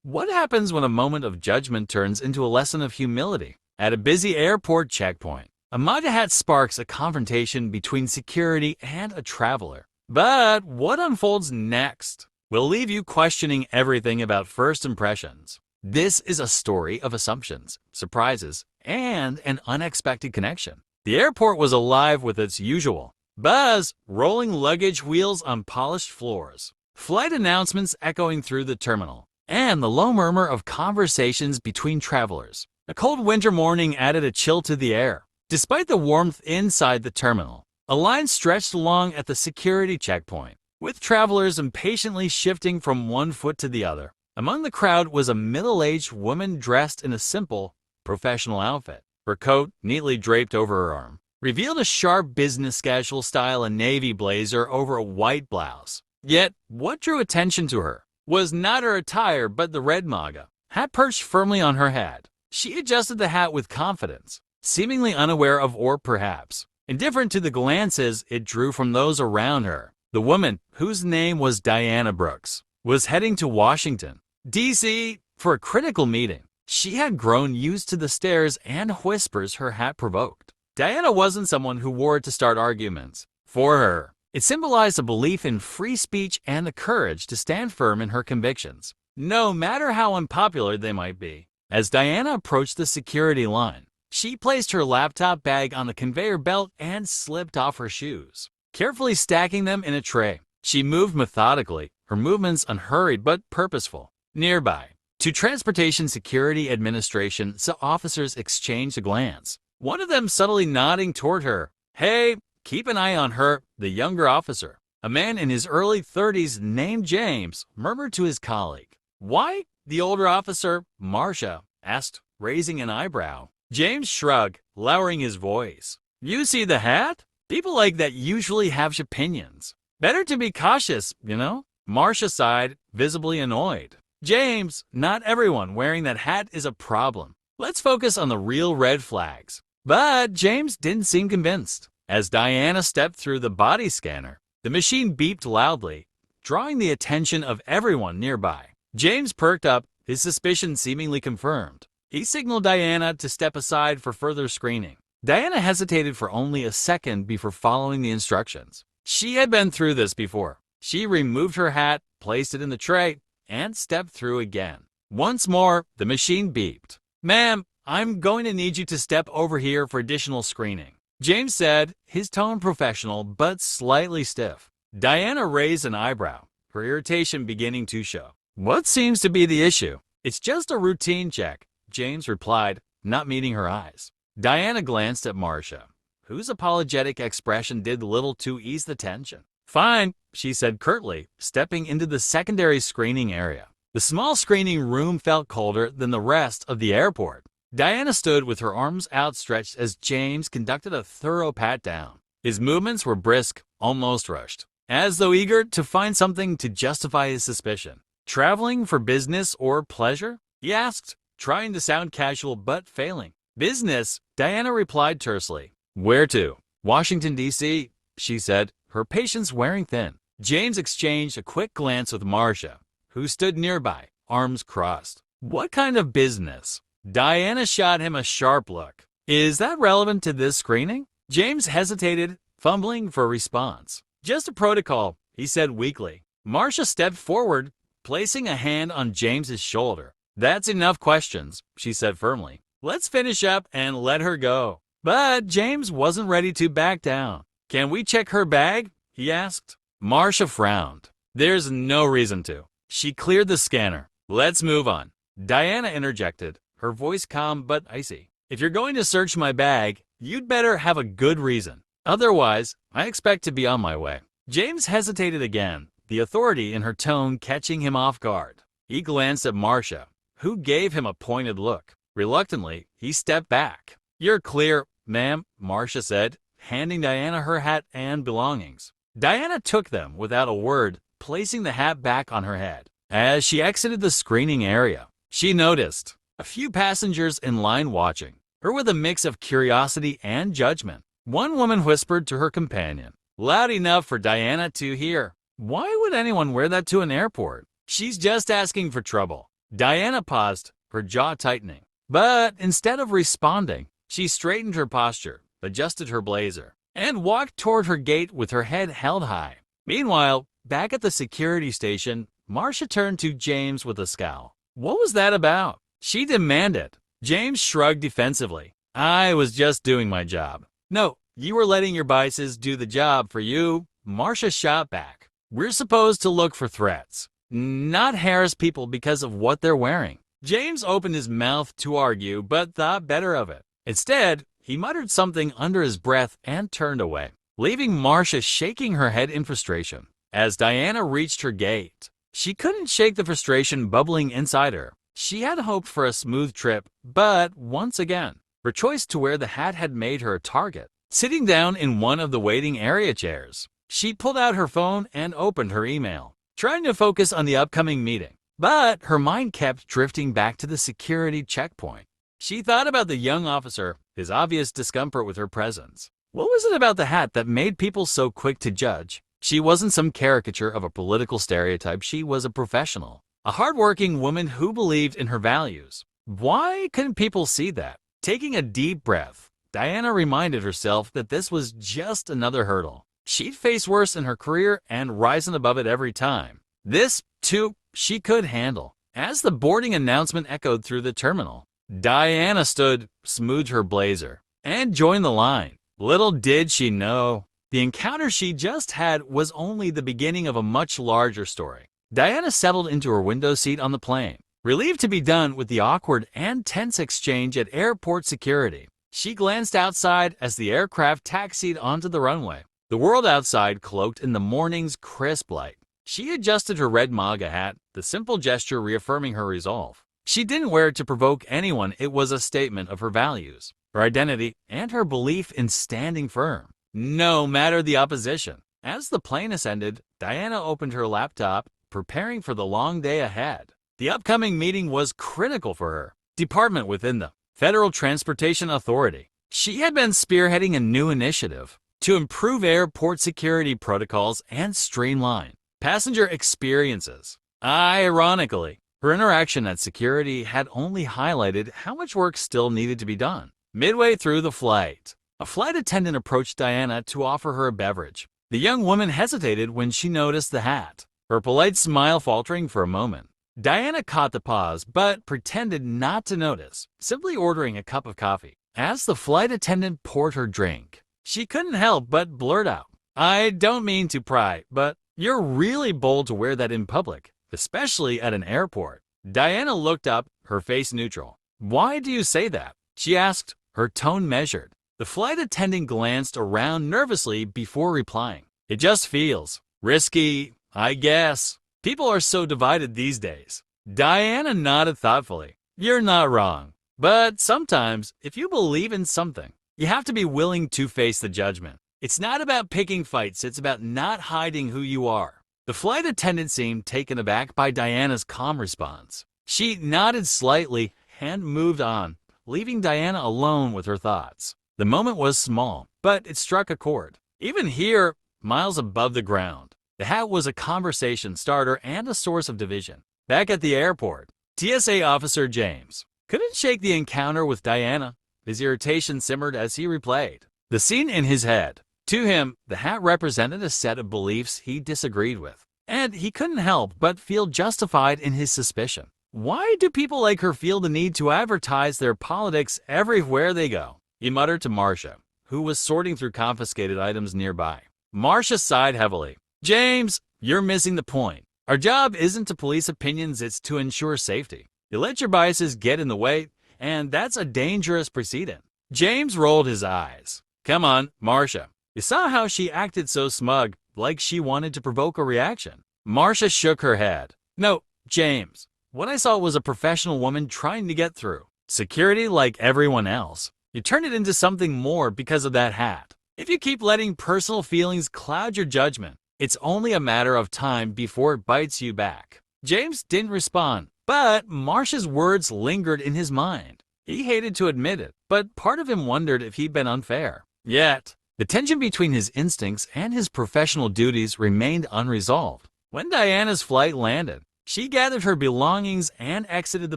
What happens when a moment of judgment turns into a lesson of humility? At a busy airport checkpoint, a MAGA hat sparks a confrontation between security and a traveler. But what unfolds next will leave you questioning everything about first impressions. This is a story of assumptions, surprises, and an unexpected connection. The airport was alive with its usual buzz, rolling luggage wheels on polished floors, flight announcements echoing through the terminal, and the low murmur of conversations between travelers. A cold winter morning added a chill to the air. Despite the warmth inside the terminal, a line stretched along at the security checkpoint, with travelers impatiently shifting from one foot to the other. Among the crowd was a middle-aged woman dressed in a simple, professional outfit. Her coat, neatly draped over her arm, revealed a sharp business casual style and navy blazer over a white blouse. Yet, what drew attention to her was not her attire but the red MAGA hat perched firmly on her head. She adjusted the hat with confidence, seemingly unaware of or perhaps indifferent to the glances it drew from those around her. The woman, whose name was Diana Brooks, was heading to Washington, D.C. for a critical meeting. She had grown used to the stares and whispers her hat provoked. Diana wasn't someone who wore it to start arguments. For her, it symbolized a belief in free speech and the courage to stand firm in her convictions, no matter how unpopular they might be. As Diana approached the security line, she placed her laptop bag on the conveyor belt and slipped off her shoes, carefully stacking them in a tray. She moved methodically, her movements unhurried but purposeful. Nearby, two Transportation Security Administration officers exchanged a glance, one of them subtly nodding toward her. "Hey, keep an eye on her," the younger officer, a man in his early 30s named James, murmured to his colleague. "Why?" the older officer, Marcia, asked, raising an eyebrow. James shrugged, lowering his voice. "You see the hat? People like that usually have opinions. Better to be cautious, you know?" Marcia sighed, visibly annoyed. "James, not everyone wearing that hat is a problem. Let's focus on the real red flags." But James didn't seem convinced. As Diana stepped through the body scanner, the machine beeped loudly, drawing the attention of everyone nearby. James perked up, his suspicion seemingly confirmed. He signaled Diana to step aside for further screening. Diana hesitated for only a second before following the instructions. She had been through this before. She removed her hat, placed it in the tray, and stepped through again. Once more, the machine beeped. "Ma'am, I'm going to need you to step over here for additional screening," James said, his tone professional but slightly stiff. Diana raised an eyebrow, her irritation beginning to show. "What seems to be the issue?" "It's just a routine check," James replied, not meeting her eyes. Diana glanced at Marcia, whose apologetic expression did little to ease the tension. "Fine," she said curtly, stepping into the secondary screening area. The small screening room felt colder than the rest of the airport. Diana stood with her arms outstretched as James conducted a thorough pat-down. His movements were brisk, almost rushed, as though eager to find something to justify his suspicion. "Traveling for business or pleasure?" he asked, trying to sound casual but failing. "Business," Diana replied tersely. "Where to?" "Washington, D.C.," she said, her patience wearing thin. James exchanged a quick glance with Marcia, who stood nearby, arms crossed. "What kind of business?" Diana shot him a sharp look. "Is that relevant to this screening?" James hesitated, fumbling for a response. "Just a protocol," he said weakly. Marcia stepped forward, placing a hand on James's shoulder. "That's enough questions," she said firmly. "Let's finish up and let her go." But James wasn't ready to back down. "Can we check her bag?" he asked. Marcia frowned. "There's no reason to." She cleared the scanner. "Let's move on." Diana interjected, her voice calm but icy. "If you're going to search my bag, you'd better have a good reason. Otherwise, I expect to be on my way." James hesitated again, the authority in her tone catching him off guard. He glanced at Marcia, who gave him a pointed look. Reluctantly, he stepped back. "You're clear, ma'am," Marcia said, handing Diana her hat and belongings. Diana took them without a word, placing the hat back on her head. As she exited the screening area, she noticed a few passengers in line watching her with a mix of curiosity and judgment. One woman whispered to her companion, loud enough for Diana to hear, "Why would anyone wear that to an airport? She's just asking for trouble." Diana paused, her jaw tightening. But instead of responding, she straightened her posture, adjusted her blazer, and walked toward her gate with her head held high. Meanwhile, back at the security station, Marcia turned to James with a scowl. What was that about? She demanded. James shrugged defensively. I was just doing my job. No, you were letting your biases do the job for you. Marcia shot back. We're supposed to look for threats, not harass people because of what they're wearing. James opened his mouth to argue, but thought better of it. Instead, he muttered something under his breath and turned away, leaving Marcia shaking her head in frustration. As Diana reached her gate, she couldn't shake the frustration bubbling inside her. She had hoped for a smooth trip, but once again, her choice to wear the hat had made her a target. Sitting down in one of the waiting area chairs, she pulled out her phone and opened her email, trying to focus on the upcoming meeting. But her mind kept drifting back to the security checkpoint. She thought about the young officer, his obvious discomfort with her presence. What was it about the hat that made people so quick to judge? She wasn't some caricature of a political stereotype. She was a professional, a hardworking woman who believed in her values. Why couldn't people see that? Taking a deep breath, Diana reminded herself that this was just another hurdle. She'd face worse in her career and risen above it every time. This, too, she could handle. As the boarding announcement echoed through the terminal, Diana stood, smoothed her blazer, and joined the line. Little did she know, the encounter she just had was only the beginning of a much larger story. Diana settled into her window seat on the plane, relieved to be done with the awkward and tense exchange at airport security. She glanced outside as the aircraft taxied onto the runway, the world outside cloaked in the morning's crisp light. She adjusted her red MAGA hat, the simple gesture reaffirming her resolve. She didn't wear it to provoke anyone. It was a statement of her values, her identity, and her belief in standing firm, no matter the opposition. As the plane ascended, Diana opened her laptop, preparing for the long day ahead. The upcoming meeting was critical for her department within the Federal Transportation Authority. She had been spearheading a new initiative to improve airport security protocols and streamline passenger experiences. Ironically, her interaction at security had only highlighted how much work still needed to be done. Midway through the flight, a flight attendant approached Diana to offer her a beverage. The young woman hesitated when she noticed the hat, her polite smile faltering for a moment. Diana caught the pause, but pretended not to notice, simply ordering a cup of coffee. As the flight attendant poured her drink, she couldn't help but blurt out, I don't mean to pry, but you're really bold to wear that in public, especially at an airport. Diana looked up, her face neutral. Why do you say that? She asked, her tone measured. The flight attendant glanced around nervously before replying. It just feels risky, I guess. People are so divided these days. Diana nodded thoughtfully. You're not wrong. But sometimes, if you believe in something, you have to be willing to face the judgment. It's not about picking fights, it's about not hiding who you are. The flight attendant seemed taken aback by Diana's calm response. She nodded slightly and moved on, leaving Diana alone with her thoughts. The moment was small, but it struck a chord. Even here, miles above the ground, the hat was a conversation starter and a source of division. Back at the airport, TSA officer James couldn't shake the encounter with Diana. His irritation simmered as he replayed the scene in his head. To him, the hat represented a set of beliefs he disagreed with, and he couldn't help but feel justified in his suspicion. Why do people like her feel the need to advertise their politics everywhere they go? He muttered to Marcia, who was sorting through confiscated items nearby. Marcia sighed heavily. James, you're missing the point. Our job isn't to police opinions, it's to ensure safety. You let your biases get in the way, and that's a dangerous precedent. James rolled his eyes. Come on, Marcia. You saw how she acted so smug, like she wanted to provoke a reaction. Marcia shook her head. No, James. What I saw was a professional woman trying to get through. Security like everyone else. You turn it into something more because of that hat. If you keep letting personal feelings cloud your judgment, it's only a matter of time before it bites you back. James didn't respond, but Marcia's words lingered in his mind. He hated to admit it, but part of him wondered if he'd been unfair. Yet, the tension between his instincts and his professional duties remained unresolved. When Diana's flight landed, She gathered her belongings and exited the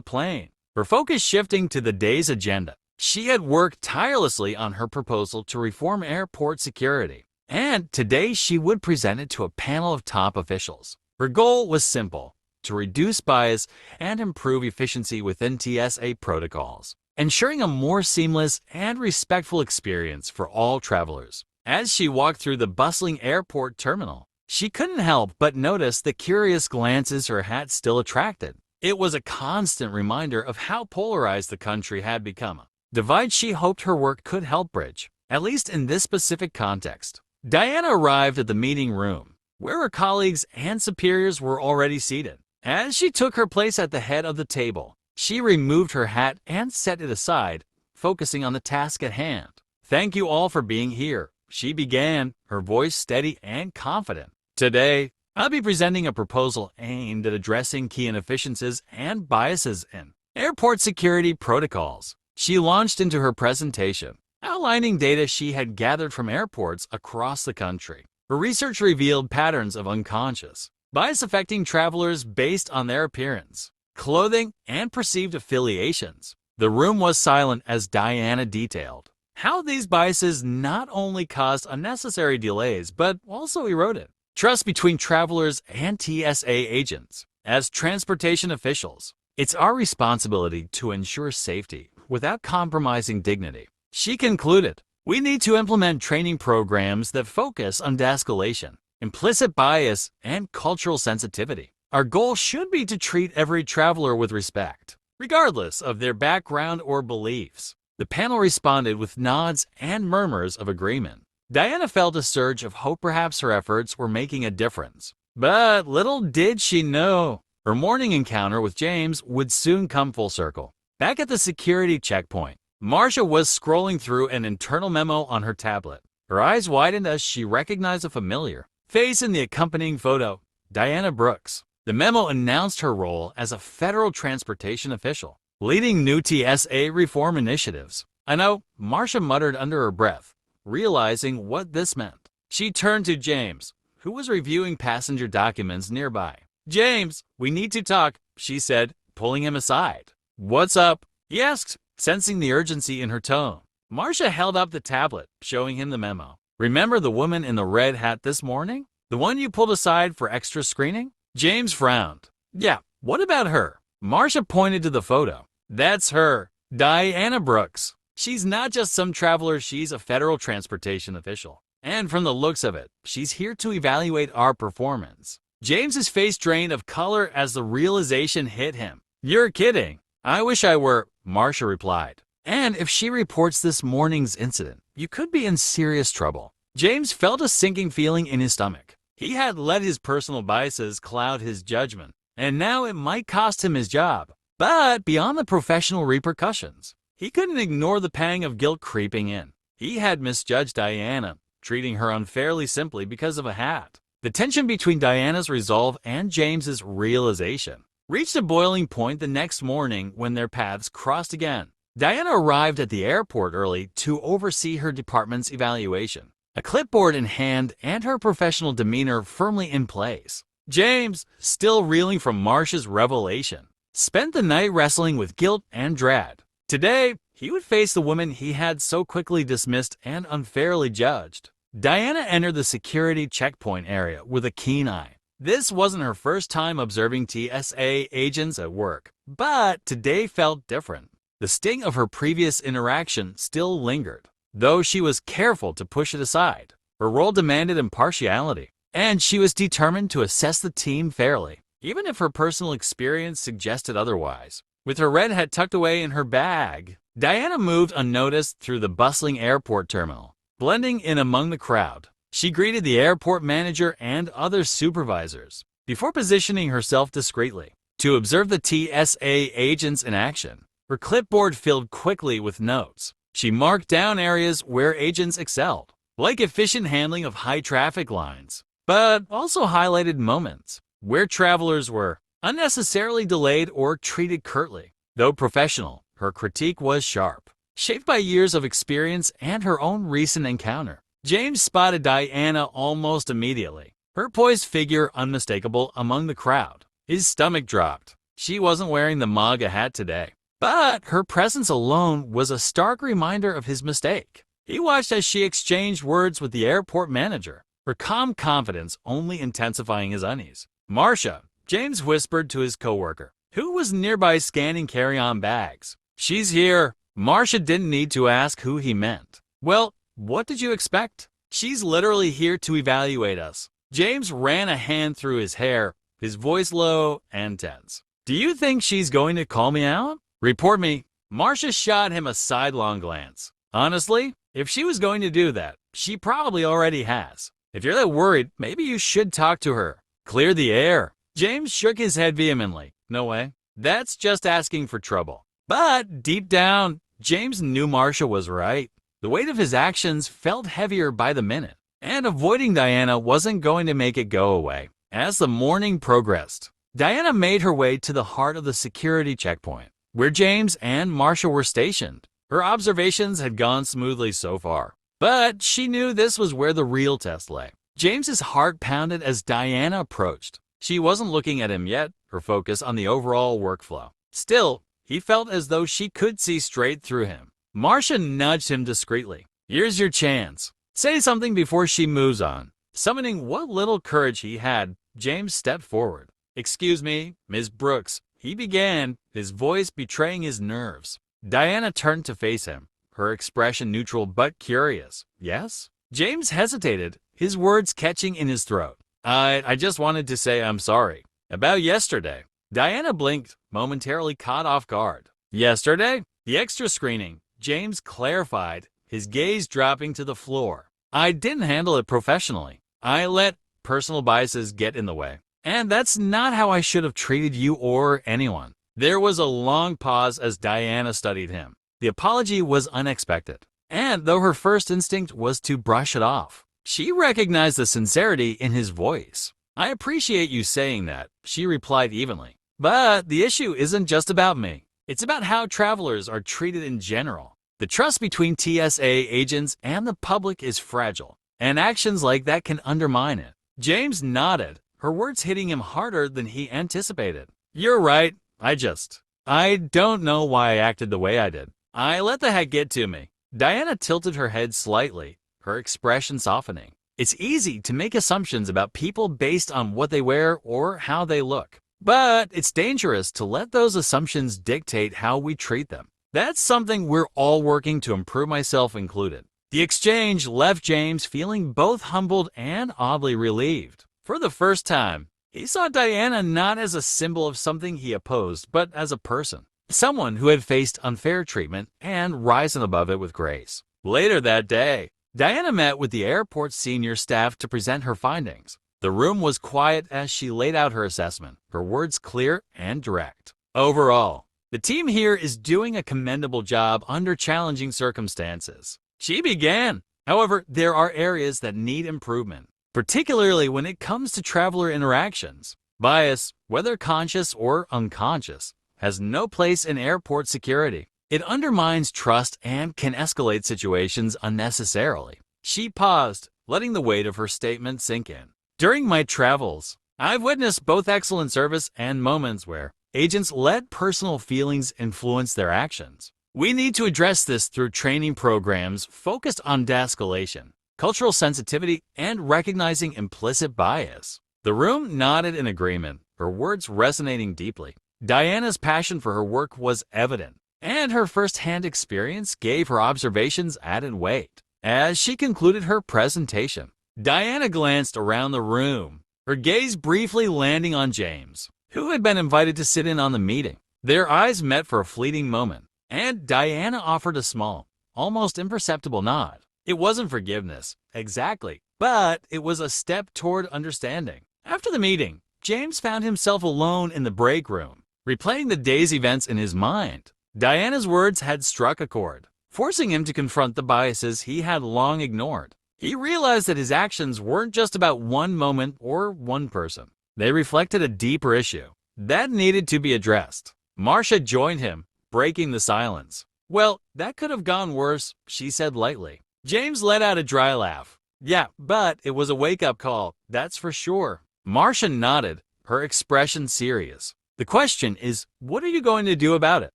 plane, her focus shifting to the day's agenda. She had worked tirelessly on her proposal to reform airport security, and today she would present it to a panel of top officials. Her goal was simple: to reduce bias and improve efficiency within TSA protocols, ensuring a more seamless and respectful experience for all travelers. As she walked through the bustling airport terminal, she couldn't help but notice the curious glances her hat still attracted. It was a constant reminder of how polarized the country had become, a divide she hoped her work could help bridge, at least in this specific context. Diana arrived at the meeting room, where her colleagues and superiors were already seated. As she took her place at the head of the table, she removed her hat and set it aside, focusing on the task at hand. "Thank you all for being here," she began, her voice steady and confident. "Today, I'll be presenting a proposal aimed at addressing key inefficiencies and biases in airport security protocols." She launched into her presentation, outlining data she had gathered from airports across the country. Her research revealed patterns of unconscious bias affecting travelers based on their appearance, clothing, and perceived affiliations. The room was silent as Diana detailed how these biases not only caused unnecessary delays but also eroded trust between travelers and TSA agents. As transportation officials, it's our responsibility to ensure safety without compromising dignity. She concluded, "We need to implement training programs that focus on de-escalation, implicit bias, and cultural sensitivity. Our goal should be to treat every traveler with respect, regardless of their background or beliefs." The panel responded with nods and murmurs of agreement. Diana felt a surge of hope. Perhaps her efforts were making a difference. But little did she know, her morning encounter with James would soon come full circle. Back at the security checkpoint, Marcia was scrolling through an internal memo on her tablet. Her eyes widened as she recognized a familiar face in the accompanying photo: Diana Brooks. The memo announced her role as a federal transportation official, leading new TSA reform initiatives. "I know," Marcia muttered under her breath, realizing what this meant. She turned to James, who was reviewing passenger documents nearby. "James, we need to talk," she said, pulling him aside. "What's up?" he asked, sensing the urgency in her tone. Marcia held up the tablet, showing him the memo. "Remember the woman in the red hat this morning? The one you pulled aside for extra screening?" James frowned. "Yeah, what about her?" Marcia pointed to the photo. "That's her, Diana Brooks. She's not just some traveler, she's a federal transportation official. And from the looks of it, she's here to evaluate our performance." James's face drained of color as the realization hit him. "You're kidding." "I wish I were," Marcia replied. "And if she reports this morning's incident, you could be in serious trouble." James felt a sinking feeling in his stomach. He had let his personal biases cloud his judgment, and now it might cost him his job. But beyond the professional repercussions, he couldn't ignore the pang of guilt creeping in. He had misjudged Diana, treating her unfairly simply because of a hat. The tension between Diana's resolve and James's realization reached a boiling point the next morning when their paths crossed again. Diana arrived at the airport early to oversee her department's evaluation, a clipboard in hand and her professional demeanor firmly in place. James, still reeling from Marcia's revelation, spent the night wrestling with guilt and dread. Today, he would face the woman he had so quickly dismissed and unfairly judged. Diana entered the security checkpoint area with a keen eye. This wasn't her first time observing TSA agents at work, but today felt different. The sting of her previous interaction still lingered, though she was careful to push it aside. Her role demanded impartiality, and she was determined to assess the team fairly, even if her personal experience suggested otherwise. With her red hat tucked away in her bag, Diana moved unnoticed through the bustling airport terminal, blending in among the crowd. She greeted the airport manager and other supervisors before positioning herself discreetly to observe the TSA agents in action. Her clipboard filled quickly with notes. She marked down areas where agents excelled, like efficient handling of high traffic lines, but also highlighted moments where travelers were unnecessarily delayed or treated curtly. Though professional, her critique was sharp, shaped by years of experience and her own recent encounter. James spotted Diana almost immediately, her poised figure unmistakable among the crowd. His stomach dropped. She wasn't wearing the MAGA hat today. But her presence alone was a stark reminder of his mistake. He watched as she exchanged words with the airport manager, her calm confidence only intensifying his unease. "Marcia," James whispered to his coworker, who was nearby scanning carry-on bags. "She's here." Marcia didn't need to ask who he meant. "Well, what did you expect? She's literally here to evaluate us." James ran a hand through his hair, his voice low and tense. "Do you think she's going to call me out? Report me?" Marcia shot him a sidelong glance. "Honestly, if she was going to do that, she probably already has. If you're that worried, maybe you should talk to her. Clear the air." James shook his head vehemently. "No way. That's just asking for trouble." But deep down, James knew Marcia was right. The weight of his actions felt heavier by the minute, and avoiding Diana wasn't going to make it go away. As the morning progressed, Diana made her way to the heart of the security checkpoint, where James and Marcia were stationed. Her observations had gone smoothly so far, but she knew this was where the real test lay. James's heart pounded as Diana approached. She wasn't looking at him yet, her focus on the overall workflow. Still, he felt as though she could see straight through him. Marcia nudged him discreetly. "Here's your chance. Say something before she moves on." Summoning what little courage he had, James stepped forward. "Excuse me, Ms. Brooks," he began, his voice betraying his nerves. Diana turned to face him, her expression neutral but curious. "Yes?" James hesitated, his words catching in his throat. I just wanted to say I'm sorry. About yesterday." Diana blinked, momentarily caught off guard. "Yesterday?" "The extra screening," James clarified, his gaze dropping to the floor. "I didn't handle it professionally. I let personal biases get in the way. And that's not how I should have treated you or anyone." There was a long pause as Diana studied him. The apology was unexpected, and though her first instinct was to brush it off, she recognized the sincerity in his voice. "I appreciate you saying that," she replied evenly. "But the issue isn't just about me. It's about how travelers are treated in general. The trust between TSA agents and the public is fragile, and actions like that can undermine it." James nodded, her words hitting him harder than he anticipated. "You're right. I don't know why I acted the way I did. I let the heck get to me." Diana tilted her head slightly, her expression softening. It's easy to make assumptions about people based on what they wear or how they look. But it's dangerous to let those assumptions dictate how we treat them. That's something we're all working to improve, myself included. The exchange left James feeling both humbled and oddly relieved. For the first time, he saw Diana not as a symbol of something he opposed, but as a person. Someone who had faced unfair treatment and risen above it with grace. Later that day, Diana met with the airport's senior staff to present her findings. The room was quiet as she laid out her assessment, her words clear and direct. "Overall, the team here is doing a commendable job under challenging circumstances." She began. "However, there are areas that need improvement, particularly when it comes to traveler interactions. Bias, whether conscious or unconscious, has no place in airport security. It undermines trust and can escalate situations unnecessarily." She paused, letting the weight of her statement sink in. "During my travels, I've witnessed both excellent service and moments where agents let personal feelings influence their actions. We need to address this through training programs focused on de-escalation, cultural sensitivity, and recognizing implicit bias." The room nodded in agreement, her words resonating deeply. Diana's passion for her work was evident, and her first-hand experience gave her observations added weight. As she concluded her presentation, Diana glanced around the room, her gaze briefly landing on James, who had been invited to sit in on the meeting. Their eyes met for a fleeting moment, and Diana offered a small, almost imperceptible nod. It wasn't forgiveness, exactly, but it was a step toward understanding. After the meeting, James found himself alone in the break room, replaying the day's events in his mind. Diana's words had struck a chord, forcing him to confront the biases he had long ignored. He realized that his actions weren't just about one moment or one person. They reflected a deeper issue that needed to be addressed. Marcia joined him, breaking the silence. "Well, that could have gone worse," she said lightly. James let out a dry laugh. "Yeah, but it was a wake-up call, that's for sure." Marcia nodded, her expression serious. The question is, what are you going to do about it?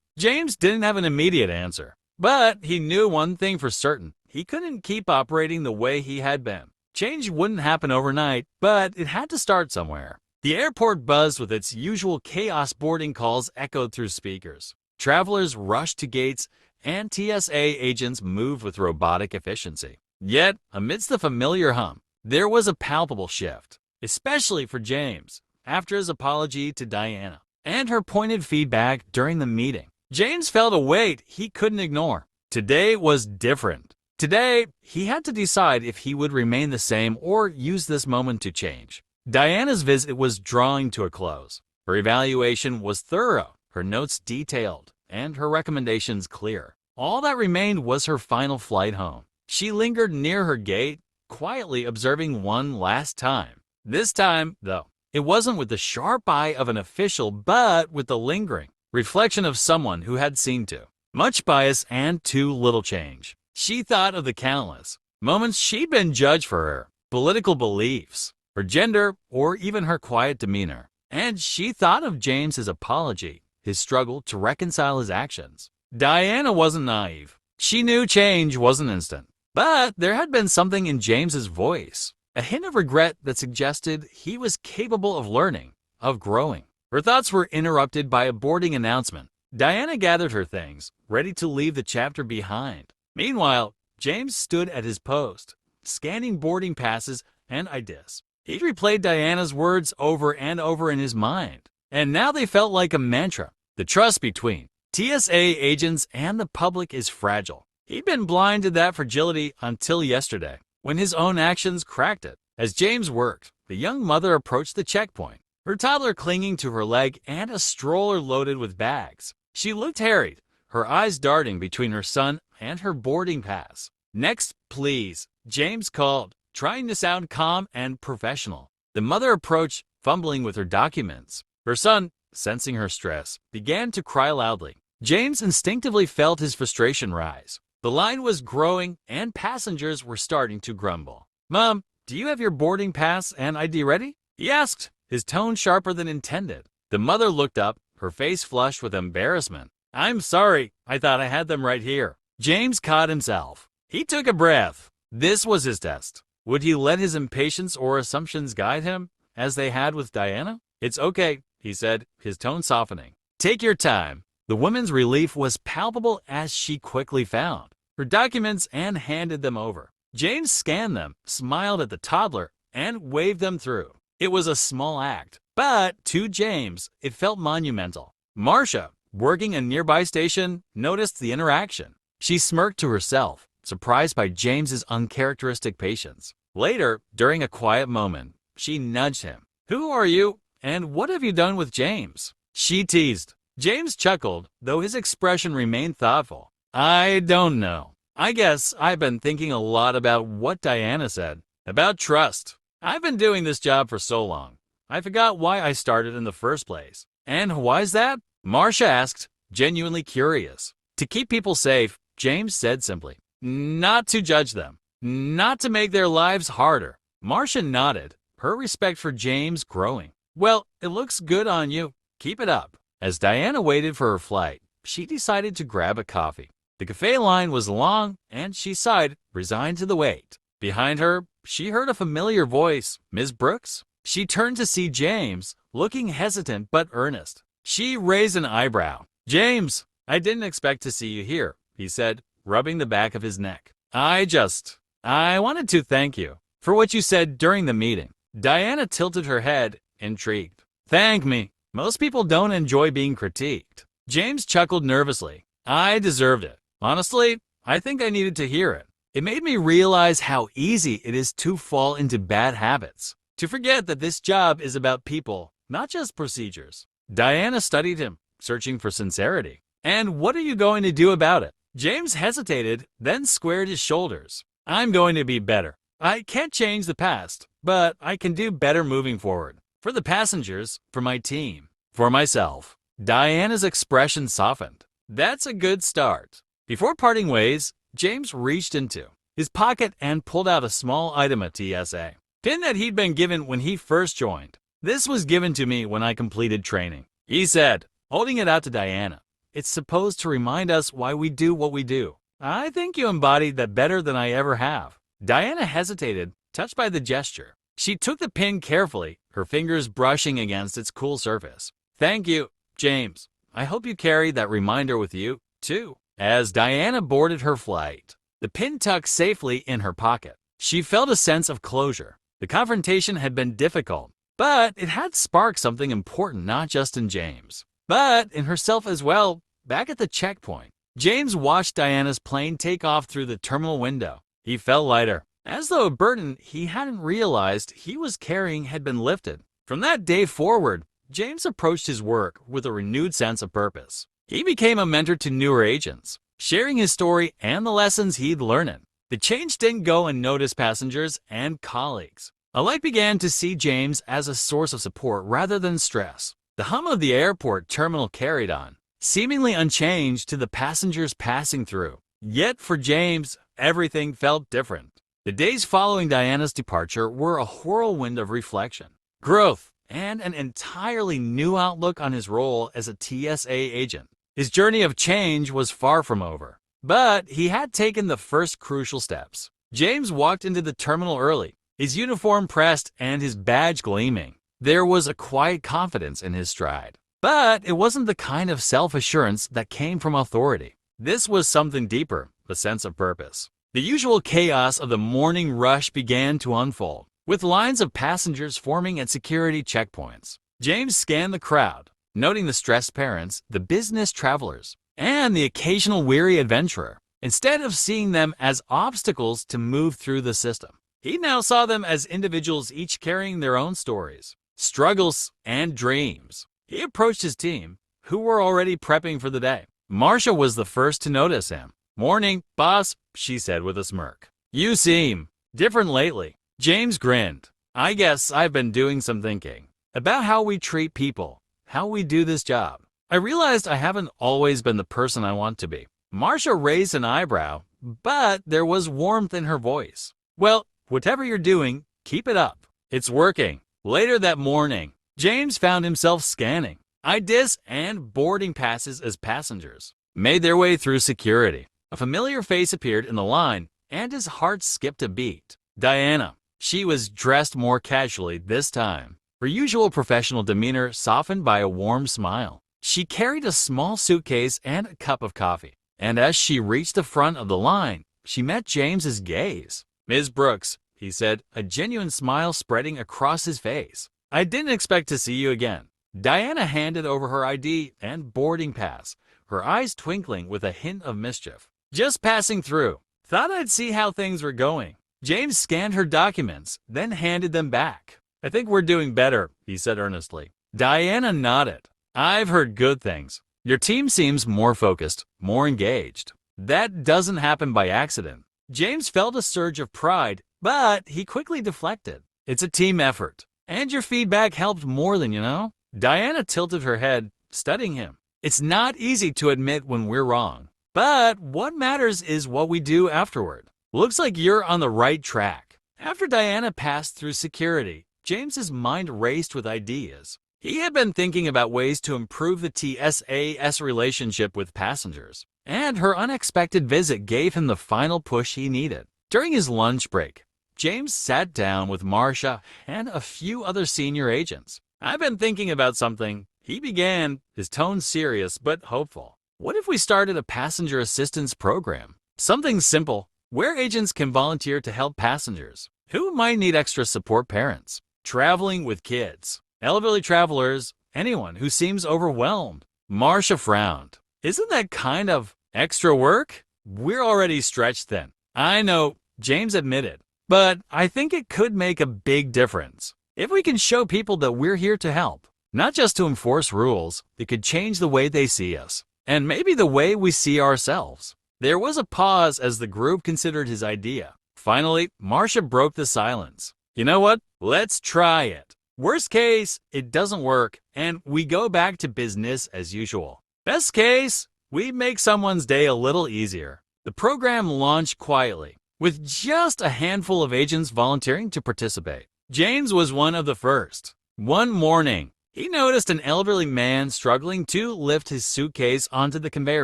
James didn't have an immediate answer, but he knew one thing for certain. He couldn't keep operating the way he had been. Change wouldn't happen overnight, but it had to start somewhere. The airport buzzed with its usual chaos. Boarding calls echoed through speakers. Travelers rushed to gates, and TSA agents moved with robotic efficiency. Yet, amidst the familiar hum, there was a palpable shift, especially for James, after his apology to Diana and her pointed feedback during the meeting. James felt a weight he couldn't ignore. Today was different. Today, he had to decide if he would remain the same or use this moment to change. Diana's visit was drawing to a close. Her evaluation was thorough, her notes detailed, and her recommendations clear. All that remained was her final flight home. She lingered near her gate, quietly observing one last time. This time, though, it wasn't with the sharp eye of an official, but with the lingering reflection of someone who had seen too much bias and too little change. She thought of the countless moments she'd been judged for her political beliefs, her gender, or even her quiet demeanor. And she thought of James's apology, his struggle to reconcile his actions. Diana wasn't naive. She knew change wasn't instant. But there had been something in James's voice, a hint of regret that suggested he was capable of learning, of growing. Her thoughts were interrupted by a boarding announcement. Diana gathered her things, ready to leave the chapter behind. Meanwhile, James stood at his post, scanning boarding passes and ideas. He'd replayed Diana's words over and over in his mind, and now they felt like a mantra. The trust between TSA agents and the public is fragile. He'd been blind to that fragility until yesterday, when his own actions cracked it. As James worked, the young mother approached the checkpoint, her toddler clinging to her leg and a stroller loaded with bags. She looked harried, her eyes darting between her son and her boarding pass. "Next, please," James called, trying to sound calm and professional. The mother approached, fumbling with her documents. Her son, sensing her stress, began to cry loudly. James instinctively felt his frustration rise. The line was growing, and passengers were starting to grumble. "Mom, do you have your boarding pass and ID ready?" he asked, his tone sharper than intended. The mother looked up, her face flushed with embarrassment. "I'm sorry, I thought I had them right here." James caught himself. He took a breath. This was his test. Would he let his impatience or assumptions guide him, as they had with Diana? "It's okay," he said, his tone softening. "Take your time." The woman's relief was palpable as she quickly found her documents and handed them over. James scanned them, smiled at the toddler, and waved them through. It was a small act, but to James, it felt monumental. Marcia, working a nearby station, noticed the interaction. She smirked to herself, surprised by James's uncharacteristic patience. Later, during a quiet moment, she nudged him. "Who are you, and what have you done with James?" she teased. James chuckled, though his expression remained thoughtful. "I don't know. I guess I've been thinking a lot about what Diana said, about trust. I've been doing this job for so long, I forgot why I started in the first place." "And why's that?" Marcia asked, genuinely curious. "To keep people safe," James said simply. "Not to judge them, not to make their lives harder." Marcia nodded, her respect for James growing. "Well, it looks good on you. Keep it up." As Diana waited for her flight, she decided to grab a coffee. The cafe line was long, and she sighed, resigned to the wait. Behind her, she heard a familiar voice. "Miss Brooks?" She turned to see James, looking hesitant but earnest. She raised an eyebrow. "James, I didn't expect to see you here," he said, rubbing the back of his neck. I wanted to thank you for what you said during the meeting." Diana tilted her head, intrigued. "Thank me. Most people don't enjoy being critiqued." James chuckled nervously. "I deserved it. Honestly, I think I needed to hear it. It made me realize how easy it is to fall into bad habits, to forget that this job is about people, not just procedures." Diana studied him, searching for sincerity. "And what are you going to do about it?" James hesitated, then squared his shoulders. "I'm going to be better. I can't change the past, but I can do better moving forward. For the passengers, for my team, for myself." Diana's expression softened. "That's a good start." Before parting ways, James reached into his pocket and pulled out a small item of TSA pin that he'd been given when he first joined. This was given to me when I completed training, he said, holding it out to Diana. It's supposed to remind us why we do what we do. I think you embodied that better than I ever have. Diana hesitated, touched by the gesture. She took the pin carefully, her fingers brushing against its cool surface. Thank you, James. I hope you carry that reminder with you, too. As Diana boarded her flight, the pin tucked safely in her pocket. She felt a sense of closure. The confrontation had been difficult, but it had sparked something important not just in James, but in herself as well. Back at the checkpoint, James watched Diana's plane take off through the terminal window. He felt lighter, as though a burden he hadn't realized he was carrying had been lifted. From that day forward, James approached his work with a renewed sense of purpose. He became a mentor to newer agents, sharing his story and the lessons he'd learned. The change didn't go unnoticed. Passengers and colleagues alike began to see James as a source of support rather than stress. The hum of the airport terminal carried on, seemingly unchanged to the passengers passing through. Yet for James, everything felt different. The days following Diana's departure were a whirlwind of reflection, growth, and an entirely new outlook on his role as a TSA agent. His journey of change was far from over, but he had taken the first crucial steps. James walked into the terminal early, his uniform pressed and his badge gleaming. There was a quiet confidence in his stride, but it wasn't the kind of self-assurance that came from authority. This was something deeper, a sense of purpose. The usual chaos of the morning rush began to unfold, with lines of passengers forming at security checkpoints. James scanned the crowd, noting the stressed parents, the business travelers, and the occasional weary adventurer. Instead of seeing them as obstacles to move through the system, he now saw them as individuals, each carrying their own stories, struggles, and dreams. He approached his team, who were already prepping for the day. Marcia was the first to notice him. "Morning, boss," she said with a smirk. "You seem different lately." James grinned. "I guess I've been doing some thinking about how we treat people, how we do this job. I realized I haven't always been the person I want to be." Marcia raised an eyebrow, but there was warmth in her voice. "Well, whatever you're doing, keep it up. It's working." Later that morning, James found himself scanning IDs and boarding passes as passengers made their way through security. A familiar face appeared in the line, and his heart skipped a beat. Diana. She was dressed more casually this time, her usual professional demeanor softened by a warm smile. She carried a small suitcase and a cup of coffee, and as she reached the front of the line, she met James's gaze. "Ms. Brooks," he said, a genuine smile spreading across his face. "I didn't expect to see you again." Diana handed over her ID and boarding pass, her eyes twinkling with a hint of mischief. "Just passing through. Thought I'd see how things were going." James scanned her documents, then handed them back. "I think we're doing better," he said earnestly. Diana nodded. "I've heard good things. Your team seems more focused, more engaged." That doesn't happen by accident. James felt a surge of pride, but he quickly deflected. "It's a team effort, and your feedback helped more than you know." Diana tilted her head, studying him. "It's not easy to admit when we're wrong, but what matters is what we do afterward. Looks like you're on the right track." After Diana passed through security, James's mind raced with ideas. He had been thinking about ways to improve the TSA's relationship with passengers, and her unexpected visit gave him the final push he needed. During his lunch break, James sat down with Marcia and a few other senior agents. "I've been thinking about something," he began, his tone serious but hopeful. "What if we started a passenger assistance program? Something simple, where agents can volunteer to help passengers who might need extra support, parents traveling with kids, elderly travelers, anyone who seems overwhelmed." Marcia frowned. "Isn't that kind of extra work? We're already stretched thin." "I know," James admitted, "but I think it could make a big difference. If we can show people that we're here to help, not just to enforce rules, it could change the way they see us, and maybe the way we see ourselves." There was a pause as the group considered his idea. Finally, Marcia broke the silence. "You know what? Let's try it. Worst case, it doesn't work, and we go back to business as usual. Best case, we make someone's day a little easier." The program launched quietly, with just a handful of agents volunteering to participate. James was one of the first. One morning, he noticed an elderly man struggling to lift his suitcase onto the conveyor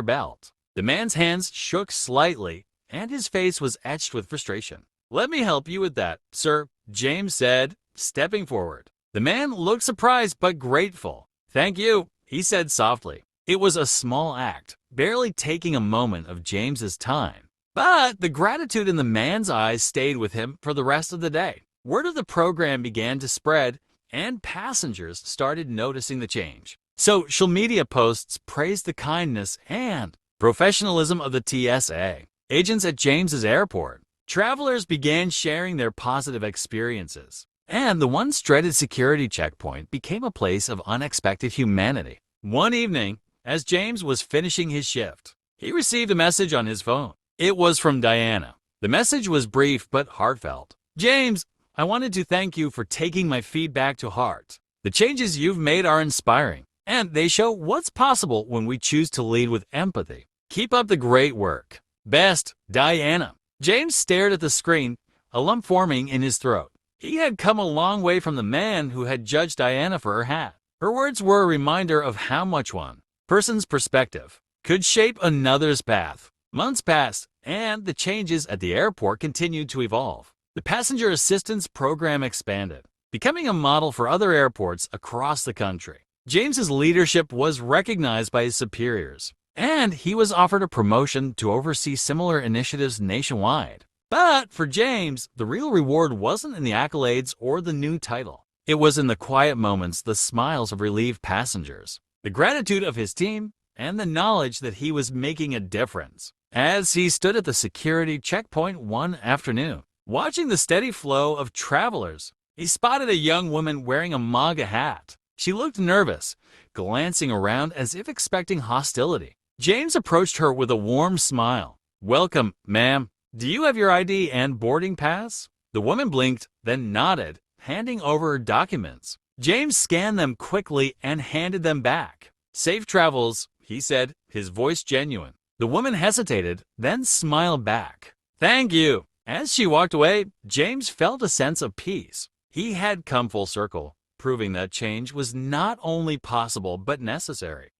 belt. The man's hands shook slightly, and his face was etched with frustration. "Let me help you with that, sir," James said, stepping forward. The man looked surprised but grateful. "Thank you," he said softly. It was a small act, barely taking a moment of James's time. But the gratitude in the man's eyes stayed with him for the rest of the day. Word of the program began to spread, and passengers started noticing the change. Social media posts praised the kindness and professionalism of the TSA agents at James's airport. Travelers began sharing their positive experiences, and the once dreaded security checkpoint became a place of unexpected humanity. One evening, as James was finishing his shift, he received a message on his phone. It was from Diana. The message was brief but heartfelt. "James, I wanted to thank you for taking my feedback to heart. The changes you've made are inspiring, and they show what's possible when we choose to lead with empathy. Keep up the great work. Best, Diana." James stared at the screen, a lump forming in his throat. He had come a long way from the man who had judged Diana for her hat. Her words were a reminder of how much one person's perspective could shape another's path. Months passed, and the changes at the airport continued to evolve. The passenger assistance program expanded, becoming a model for other airports across the country. James's leadership was recognized by his superiors, and he was offered a promotion to oversee similar initiatives nationwide. But for James, the real reward wasn't in the accolades or the new title. It was in the quiet moments, the smiles of relieved passengers, the gratitude of his team, and the knowledge that he was making a difference. As he stood at the security checkpoint one afternoon, watching the steady flow of travelers, he spotted a young woman wearing a MAGA hat. She looked nervous, glancing around as if expecting hostility. James approached her with a warm smile. "Welcome, ma'am. Do you have your ID and boarding pass?" The woman blinked, then nodded, handing over her documents. James scanned them quickly and handed them back. "Safe travels," he said, his voice genuine. The woman hesitated, then smiled back. "Thank you." As she walked away, James felt a sense of peace. He had come full circle, proving that change was not only possible but necessary.